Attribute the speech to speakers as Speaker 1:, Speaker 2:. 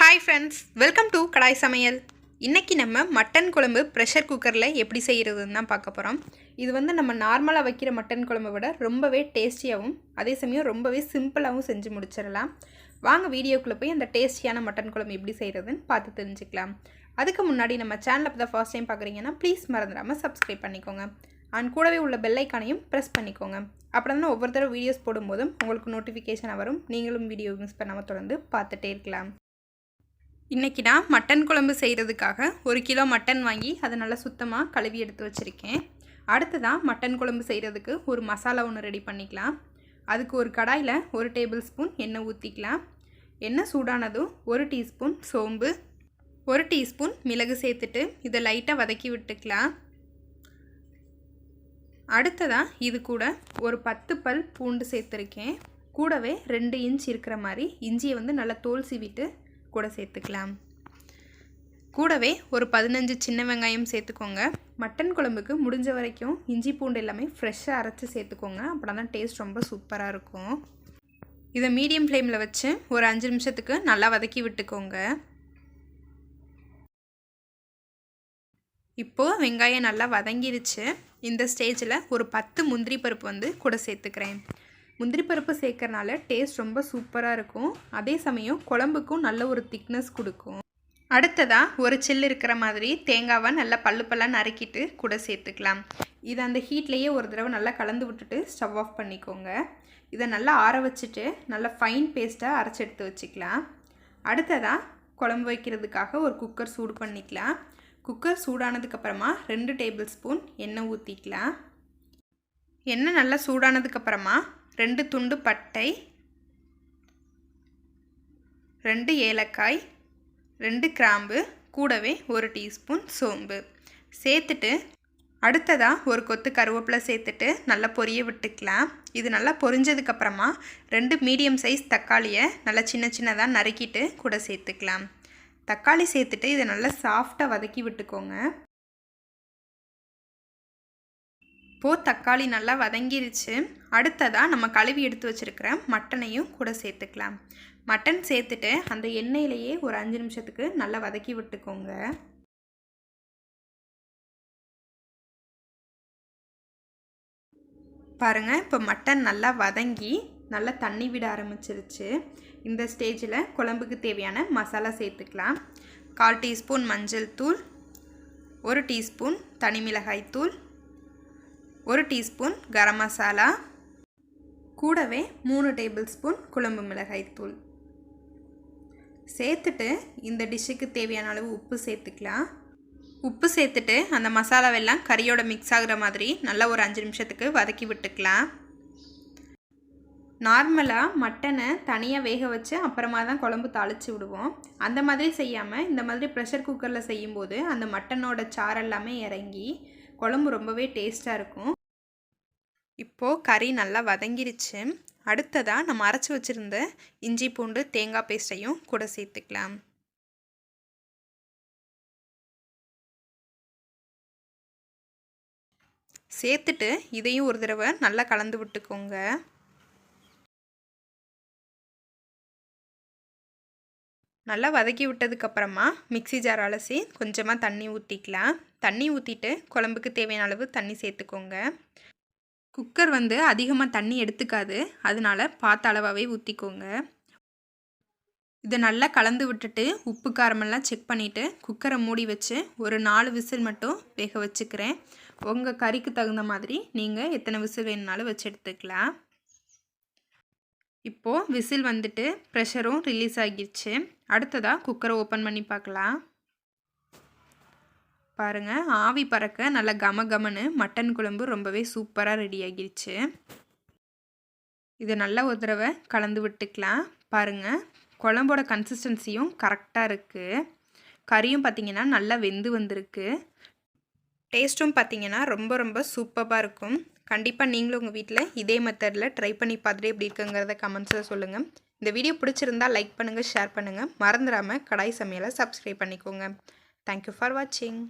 Speaker 1: Hi friends, welcome to கடாய் சமையல். இன்றைக்கி நம்ம மட்டன் குழம்பு ப்ரெஷர் குக்கரில் எப்படி செய்கிறதுன்னு தான் பார்க்க போகிறோம். இது வந்து நம்ம நார்மலாக வைக்கிற மட்டன் குழம்பை விட ரொம்பவே டேஸ்டியாகவும் அதே சமயம் ரொம்பவே சிம்பிளாகவும் செஞ்சு முடிச்சிடலாம். வாங்க வீடியோக்குள்ளே போய் அந்த டேஸ்டியான மட்டன் குழம்பு எப்படி செய்கிறதுன்னு பார்த்து தெரிஞ்சுக்கலாம். அதுக்கு முன்னாடி நம்ம சேனலை இப்போ தான் ஃபர்ஸ்ட் டைம் பார்க்குறீங்கன்னா ப்ளீஸ் மறந்துடாமல் சப்ஸ்கிரைப் பண்ணிக்கோங்க. அண்ட் கூடவே உள்ள பெல் ஐக்கானையும் ப்ரெஸ் பண்ணிக்கோங்க. அப்புறம் தான் ஒவ்வொரு தடவை வீடியோஸ் போடும்போதும் உங்களுக்கு நோட்டிஃபிகேஷன் வரும். நீங்களும் வீடியோ மிஸ் பண்ணாமல் தொடர்ந்து பார்த்துட்டே இருக்கலாம். இன்றைக்கி நான் மட்டன் குழம்பு செய்கிறதுக்காக 1 கிலோ மட்டன் வாங்கி அதை நல்லா சுத்தமாக கழுவி எடுத்து வச்சுருக்கேன். அடுத்ததான் மட்டன் குழம்பு செய்கிறதுக்கு ஒரு மசாலா ஒன்று ரெடி பண்ணிக்கலாம். அதுக்கு ஒரு கடாயில் 1 டேபிள் ஸ்பூன் எண்ணெய் ஊற்றிக்கலாம். எண்ணெய் சூடானதும் 1 டீஸ்பூன் சோம்பு, 1 டீஸ்பூன் மிளகு சேர்த்துட்டு இதை லைட்டாக வதக்கி விட்டுக்கலாம். அடுத்ததாக இது கூட ஒரு 10 பல் பூண்டு சேர்த்துருக்கேன். கூடவே 2 இன்ச் இருக்கிற மாதிரி இஞ்சியை வந்து நல்லா தோல் சீவிட்டு கூட சேர்த்துக்கலாம். கூடவே ஒரு 15 சின்ன வெங்காயம் சேர்த்துக்கோங்க. மட்டன் குழம்புக்கு முடிஞ்ச வரைக்கும் இஞ்சி பூண்டு எல்லாமே ஃப்ரெஷ்ஷாக அரைச்சி சேர்த்துக்கோங்க. அப்படின்னா தான் டேஸ்ட் ரொம்ப சூப்பராக இருக்கும். இதை மீடியம் ஃப்ளேமில் வச்சு ஒரு 5 நிமிஷத்துக்கு நல்லா வதக்கி விட்டுக்கோங்க. இப்போது வெங்காயம் நல்லா வதங்கிருச்சு. இந்த ஸ்டேஜில் ஒரு 10 முந்திரி பருப்பு வந்து கூட சேர்த்துக்கிறேன். முந்திரி பருப்பு சேர்க்கறனால டேஸ்ட் ரொம்ப சூப்பராக இருக்கும். அதே சமயம் குழம்புக்கும் நல்ல ஒரு திக்னஸ் கொடுக்கும். அடுத்ததாக ஒரு சில்லு இருக்கிற மாதிரி தேங்காவை நல்லா பல்லாக நறுக்கிட்டு கூட சேர்த்துக்கலாம். இதை அந்த ஹீட்லேயே ஒரு தடவை நல்லா கலந்து விட்டுட்டு ஸ்டவ் ஆஃப் பண்ணிக்கோங்க. இதை நல்லா ஆற வச்சுட்டு நல்லா ஃபைன் பேஸ்ட்டாக அரைச்சி எடுத்து வச்சுக்கலாம். அடுத்ததாக குழம்பு வைக்கிறதுக்காக ஒரு குக்கர் சூடு பண்ணிக்கலாம். குக்கர் சூடானதுக்கப்புறமா 2 டேபிள் ஸ்பூன் எண்ணெய் ஊற்றிக்கலாம். எண்ணெய் நல்லா சூடானதுக்கப்புறமா 2 துண்டு பட்டை, 2 ஏலக்காய், 2 கிராம்பு, கூடவே 1 டீஸ்பூன் சோம்பு சேர்த்துட்டு அடுத்ததாக ஒரு கொத்து கருவேப்பிலை சேர்த்துட்டு நல்லா பொரிய விட்டுக்கலாம். இது நல்லா பொரிஞ்சதுக்கப்புறமா 2 மீடியம் சைஸ் தக்காளியை நல்லா சின்ன சின்னதாக நறுக்கிட்டு கூட சேர்த்துக்கலாம். தக்காளி சேர்த்துட்டு இதை நல்லா சாஃப்டாக வதக்கி விட்டுக்கோங்க. இப்போது தக்காளி நல்லா வதங்கிருச்சு. அடுத்ததாக நம்ம கழுவி எடுத்து வச்சுருக்கிற மட்டனையும் கூட சேர்த்துக்கலாம். மட்டன் சேர்த்துட்டு அந்த எண்ணெயிலேயே ஒரு 5 நிமிஷத்துக்கு நல்லா வதக்கி விட்டுக்கோங்க. பாருங்கள், இப்போ மட்டன் நல்லா வதங்கி நல்லா தண்ணி விட ஆரம்பிச்சிருச்சு. இந்த ஸ்டேஜில் குழம்புக்கு தேவையான மசாலா சேர்த்துக்கலாம். 1/4 டீஸ்பூன் மஞ்சள் தூள், 1 டீஸ்பூன் தனி மிளகாய் தூள், 1 டீஸ்பூன் கரம் மசாலா, கூடவே 3 டேபிள் ஸ்பூன் குழம்பு மிளகாய் தூள் சேர்த்துட்டு இந்த டிஷ்ஷுக்கு தேவையான அளவு உப்பு சேர்த்துக்கலாம். உப்பு சேர்த்துட்டு அந்த மசாலாவெல்லாம் கறியோட மிக்ஸ் ஆகிற மாதிரி நல்லா ஒரு 5 நிமிஷத்துக்கு வதக்கி விட்டுக்கலாம். நார்மலாக மட்டனை தனியாக வேக வச்சு அப்புறமா தான் குழம்பு தாளித்து விடுவோம். அந்த மாதிரி செய்யாமல் இந்த மாதிரி ப்ரெஷர் குக்கரில் செய்யும்போது அந்த மட்டனோட சாரெல்லாமே இறங்கி குழம்பு ரொம்பவே டேஸ்ட்டாக இருக்கும். இப்போது கறி நல்லா வதங்கிருச்சு. அடுத்ததாக நம்ம அரைச்சி வச்சுருந்த இஞ்சி பூண்டு தேங்காய் பேஸ்ட்டையும் கூட சேர்த்துக்கலாம். சேர்த்துட்டு இதையும் ஒரு தடவை நல்லா கலந்து விட்டுக்கோங்க. நல்லா வதக்கி விட்டதுக்கப்புறமா மிக்ஸி ஜார் அலசி கொஞ்சமாக தண்ணி ஊற்றிக்கலாம். தண்ணி ஊற்றிட்டு குழம்புக்கு தேவையான அளவு தண்ணி சேர்த்துக்கோங்க. குக்கர் வந்து அதிகமாக தண்ணி எடுத்துக்காது, அதனால் பார்த்த அளவாகவே ஊற்றிக்கோங்க. இதை நல்லா கலந்து விட்டுட்டு உப்பு காரமெல்லாம் செக் பண்ணிவிட்டு குக்கரை மூடி வச்சு ஒரு 4 விசில் மட்டும் வேக வச்சுக்கிறேன். உங்கள் கறிக்கு தகுந்த மாதிரி நீங்கள் எத்தனை விசில் வேணுனாலும் வச்சு எடுத்துக்கலாம். இப்போது விசில் வந்துட்டு ப்ரெஷரும் ரிலீஸ் ஆகிடுச்சு. அடுத்ததாக குக்கரை ஓப்பன் பண்ணி பார்க்கலாம். பாருங்கள், ஆவி பறக்க நல்லா கமன்னு மட்டன் குழம்பு ரொம்பவே சூப்பராக ரெடி ஆகிடுச்சு. இதை நல்லா ஒரு தடவை கலந்து விட்டுக்கலாம். பாருங்கள், குழம்போட கன்சிஸ்டன்சியும் கரெக்டாக இருக்குது. கறியும் பார்த்திங்கன்னா நல்லா வெந்து வந்திருக்கு. டேஸ்ட்டும் பார்த்திங்கன்னா ரொம்ப சூப்பராக இருக்கும். கண்டிப்பாக நீங்களும் உங்கள் வீட்டில் இதே மெத்தடில் ட்ரை பண்ணி பார்த்துட்டு எப்படி இருக்குங்கிறத கமெண்ட்ஸில் சொல்லுங்கள். இந்த வீடியோ பிடிச்சிருந்தால் லைக் பண்ணுங்கள், ஷேர் பண்ணுங்கள். மறந்துடாமல் கடாய் சமையலை சப்ஸ்கிரைப் பண்ணிக்கோங்க. தேங்க்யூ ஃபார் வாட்சிங்.